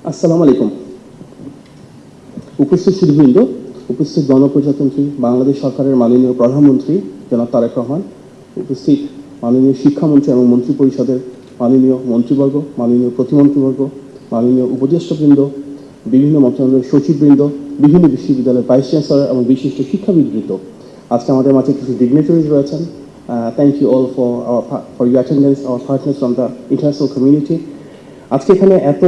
আসসালামু আলাইকুম। উপস্থিত সুধীবৃন্দ, উপস্থিত গণপ্রজাতন্ত্রী বাংলাদেশ সরকারের মাননীয় প্রধানমন্ত্রী জনাব তারেক রহমান, উপস্থিত মাননীয় শিক্ষামন্ত্রী এবং মন্ত্রী পরিষদের মাননীয় মন্ত্রীবর্গ, মাননীয় প্রতিমন্ত্রীবর্গ, মাননীয় উপদেষ্টাবৃন্দ, বিভিন্ন মন্ত্রণালয়ের সচিববৃন্দ, বিভিন্ন বিশ্ববিদ্যালয়ের ভাইস চ্যান্সেলর এবং বিশিষ্ট শিক্ষাবিদবৃন্দ, আজকে আমাদের মাঝে কিছু ডিগনিটারিজ রয়েছেন। Thank you all for your attendance, our partners from the international community. আজকে এখানে এত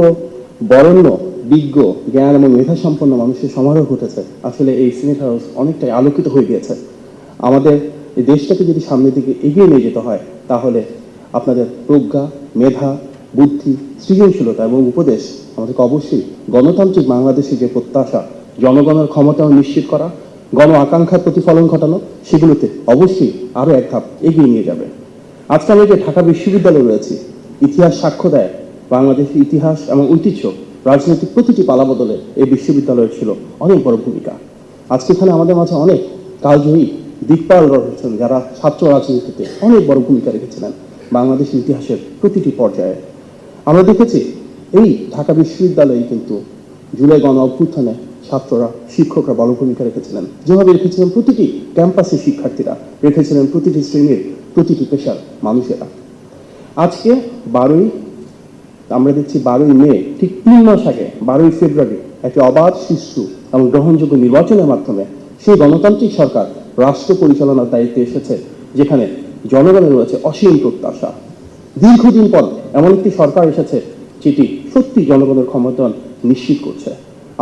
বরেণ্য, বিজ্ঞ, জ্ঞান এবং মেধা সম্পন্ন মানুষের সমারোহ ঘটেছে। আসলে এই সিনেট হাউস অনেকটাই আলোকিত হয়ে গিয়েছে। আমাদের এই দেশটাকে যদি সামনের দিকে এগিয়ে নিয়ে যেতে হয়, তাহলে আপনাদের প্রজ্ঞা, মেধা, বুদ্ধি, সৃজনশীলতা এবং উপদেশ আমাদেরকে অবশ্যই গণতান্ত্রিক বাংলাদেশে যে প্রত্যাশা, জনগণের ক্ষমতাও নিশ্চিত করা, গণ আকাঙ্ক্ষার প্রতিফলন ঘটানো, সেগুলোতে অবশ্যই আরও এক ধাপ এগিয়ে নিয়ে যাবে। আজকে আমি যে ঢাকা বিশ্ববিদ্যালয়ে রয়েছি, ইতিহাস সাক্ষ্য দেয় বাংলাদেশের ইতিহাস এবং ঐতিহ্য রাজনৈতিক প্রতিটি পালাবদলে এই বিশ্ববিদ্যালয়ের ছিল অনেক বড় ভূমিকা। আজকে এখানে আমাদের মাঝে অনেক কালজয়ী দিকপাল রয়েছেন, যারা ছাত্র রাজনীতিতে অনেক বড় ভূমিকা রেখেছিলেন বাংলাদেশের ইতিহাসের প্রতিটি পর্যায়ে। আমরা দেখেছি এই ঢাকা বিশ্ববিদ্যালয়ে কিন্তু জুলাই গণ অভ্যুত্থানে ছাত্ররা, শিক্ষকরা বড় ভূমিকা রেখেছিলেন, যেভাবে রেখেছিলেন প্রতিটি ক্যাম্পাসের শিক্ষার্থীরা, রেখেছিলেন প্রতিটি শ্রেণীর, প্রতিটি পেশার মানুষেরা। আজকে আমরা দেখছি 12ই মে, ঠিক 3 মাস আগে 12ই ফেব্রুয়ারি একটি অবাধ, সুষ্ঠু এবং গ্রহণযোগ্য নির্বাচনের মাধ্যমে সেই গণতান্ত্রিক সরকার রাষ্ট্র পরিচালনার দায়িত্বে এসেছে, যেখানে জনগণের রয়েছে অসীম প্রত্যাশা। দীর্ঘদিন পর এমন একটি সরকার এসেছে যেটি সত্যি জনগণের ক্ষমতা নিশ্চিত করছে।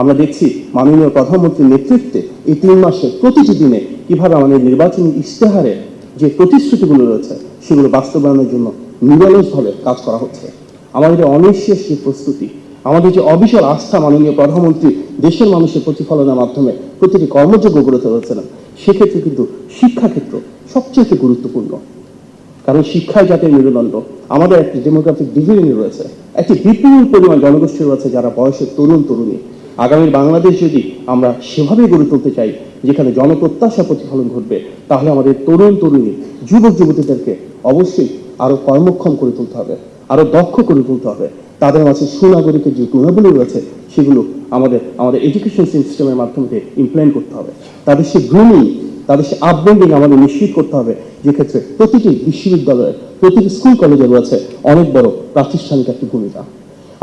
আমরা দেখছি মাননীয় প্রধানমন্ত্রীর নেতৃত্বে এই 3 মাসে প্রতিটি দিনে কিভাবে আমাদের নির্বাচনী ইশতেহারে যে প্রতিশ্রুতিগুলো রয়েছে সেগুলো বাস্তবায়নের জন্য নিরলসভাবে কাজ করা হচ্ছে। আমাদের যে অনিঃশেষ যে প্রস্তুতি, আমাদের যে অবিচল আস্থা মাননীয় প্রধানমন্ত্রী দেশের মানুষের প্রতিফলনের মাধ্যমে প্রতিটি কর্মযোগ্য গড়ে তুলেছিলেন, সেক্ষেত্রে কিন্তু শিক্ষাক্ষেত্র সবচেয়ে গুরুত্বপূর্ণ। কারণ শিক্ষায় জাতির মেরুদণ্ড। আমাদের একটি ডেমোগ্রাফিক ডিভিশন রয়েছে, একটি বিপুল পরিমাণ জনগোষ্ঠী রয়েছে যারা বয়সের তরুণ তরুণী। আগামীর বাংলাদেশ যদি আমরা সেভাবে গড়ে তুলতে চাই, যেখানে জনপ্রত্যাশা প্রতিফলন ঘটবে, তাহলে আমাদের তরুণ তরুণী, যুবক যুবতীদেরকে অবশ্যই আরো কর্মক্ষম করে তুলতে হবে, আরো দক্ষ করে তুলতে হবে। তাদের মাঝে সুনাগরিকের যে গুণাবলী রয়েছে সেগুলো আমাদের এডুকেশন সিস্টেমের মাধ্যমে ইমপ্লিমেন্ট করতে হবে। তাদের সে গ্রুমিং, তাদের সে আপব্রিঙ্গিং আমাদের নিশ্চিত করতে হবে, যেক্ষেত্রে প্রতিটি বিশ্ববিদ্যালয়ের, প্রতিটি স্কুল কলেজে রয়েছে অনেক বড় প্রাতিষ্ঠানিক একটি ভূমিকা।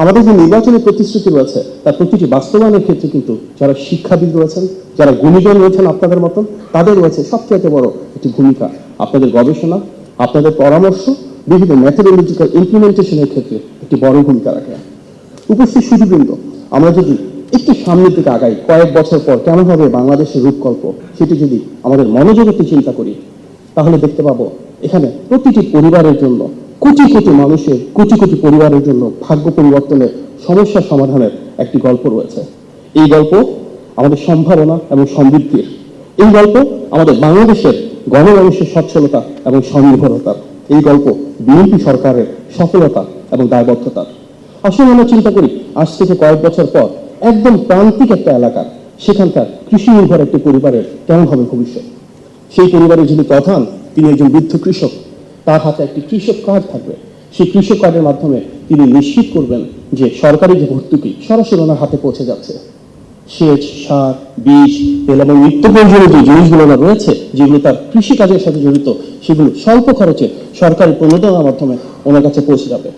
আমাদের যে নির্বাচনের প্রতিশ্রুতি রয়েছে তার প্রতিটি বাস্তবায়নের ক্ষেত্রে কিন্তু যারা শিক্ষাবিদ রয়েছেন, যারা গুণীজন রয়েছেন আপনাদের মতন, তাদের রয়েছে সবচেয়ে বড় একটি ভূমিকা। আপনাদের গবেষণা, আপনাদের পরামর্শ বিভিন্ন ম্যাথোডোলজিক্যাল ইমপ্লিমেন্টেশনের ক্ষেত্রে একটি বড় ভূমিকা রাখে। উপস্থিত সুধীবৃন্দ, আমরা যদি একটু সামনের দিকে আগাই, কয়েক বছর পর কেমন হবে বাংলাদেশের রূপকল্প, সেটি যদি আমাদের মনোযোগেতে চিন্তা করি, তাহলে দেখতে পাবো এখানে প্রতিটি পরিবারের জন্য, কোটি কোটি মানুষের, কোটি কোটি পরিবারের জন্য ভাগ্য পরিবর্তনের, সমস্যা সমাধানের একটি গল্প রয়েছে। এই গল্প আমাদের সম্ভাবনা এবং সমৃদ্ধির। এই গল্প আমাদের বাংলাদেশের গণমানুষের সচ্ছলতা এবং স্বনির্ভরতার। এই গল্প বিএনপি সরকারের সফলতা এবং দায়বদ্ধতার। আসলে আমরা চিন্তা করি, আজ থেকে কয়েক বছর পর একদম প্রান্তিক একটা এলাকার, সেখানকার কৃষি নির্ভর একটি পরিবারের কেমন হবে ভবিষ্যৎ। সেই পরিবারের যিনি প্রধান, তিনি একজন বৃদ্ধ কৃষক। তার হাতে একটি কৃষক কার্ড থাকবে। সেই কৃষক কার্ডের মাধ্যমে তিনি নিশ্চিত করবেন যে সরকারি যে ভর্তুকি সরাসরি ওনার হাতে পৌঁছে যাচ্ছে। সেচ, সার, বীজ, তেল এবং নিত্য প্রয়োজনীয় যে জিনিসগুলো রয়েছে, যেগুলো তার কৃষিকাজের সাথে জড়িত, সেগুলো স্বল্প খরচে সরকারি প্রণোদনার মাধ্যমে ওনার কাছে পৌঁছে যাবে।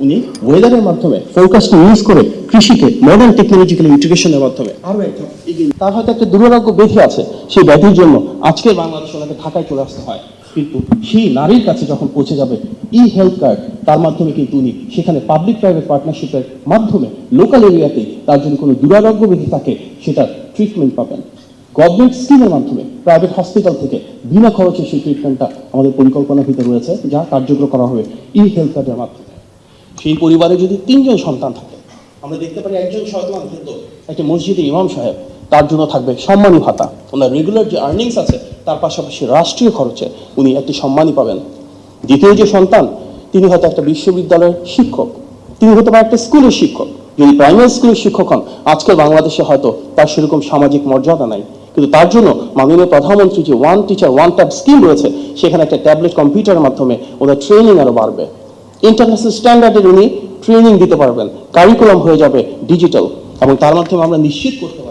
উনি ওয়েদারের মাধ্যমে ফোরকাস্টিং ইউজ করে কৃষিকে মডার্ন টেকনোলজিক্যাল ইন্টিগ্রেশনের মাধ্যমে আরো একটা এগিয়ে। তার হয়তো একটা দুরারোগ্য ব্যাধি আছে, সেই ব্যাধির জন্য আজকের বাংলাদেশ ওনাকে ঢাকায় চলে আসতে হয়। কিন্তু সেই নারীর কাছে যখন পৌঁছে যাবে হেলথ কার্ড, তার মাধ্যমে কিন্তু উনি সেখানে পাবলিক প্রাইভেট পার্টনারশিপের মাধ্যমে লোকাল এরিয়াতেই তার যদি কোনো দুরারোগ্য ব্যাধি থাকে সেটার ট্রিটমেন্ট পাবেন। গভর্নমেন্ট স্কিমের মাধ্যমে প্রাইভেট হসপিটাল থেকে বিনা খরচে সেই ট্রিটমেন্টটা আমাদের পরিকল্পনার ভিতরে রয়েছে, যা কার্যকর করা হবে হেলথ কার্ডের মাধ্যমে। সেই পরিবারে যদি 3 জন সন্তান থাকে, আমরা দেখতে পারি একজন সন্তান কিন্তু একটা মসজিদের ইমাম সাহেব, তার জন্য থাকবে সম্মানী ভাতা। ওনার রেগুলার যে আর্নিংস আছে তার পাশাপাশি রাষ্ট্রীয় খরচে উনি একটি সম্মানী পাবেন। দ্বিতীয় যে সন্তান, তিনি হয়তো একটা বিশ্ববিদ্যালয়ের শিক্ষক, তিনি হতে পারে একটা স্কুলের শিক্ষক। যদি প্রাইমারি স্কুলের শিক্ষক হন, আজকের বাংলাদেশে হয়তো তার সেরকম সামাজিক মর্যাদা নাই, কিন্তু তার জন্য মাননীয় প্রধানমন্ত্রী যে one teacher one tab scheme রয়েছে, সেখানে একটা ট্যাবলেট কম্পিউটারের মাধ্যমে ওদের ট্রেনিং আরো বাড়বে। ইন্টারন্যাশনাল স্ট্যান্ডার্ডের উনি ট্রেনিং দিতে পারবেন, কারিকুলাম হয়ে যাবে ডিজিটাল, এবং তার মাধ্যমে আমরা নিশ্চিত করতে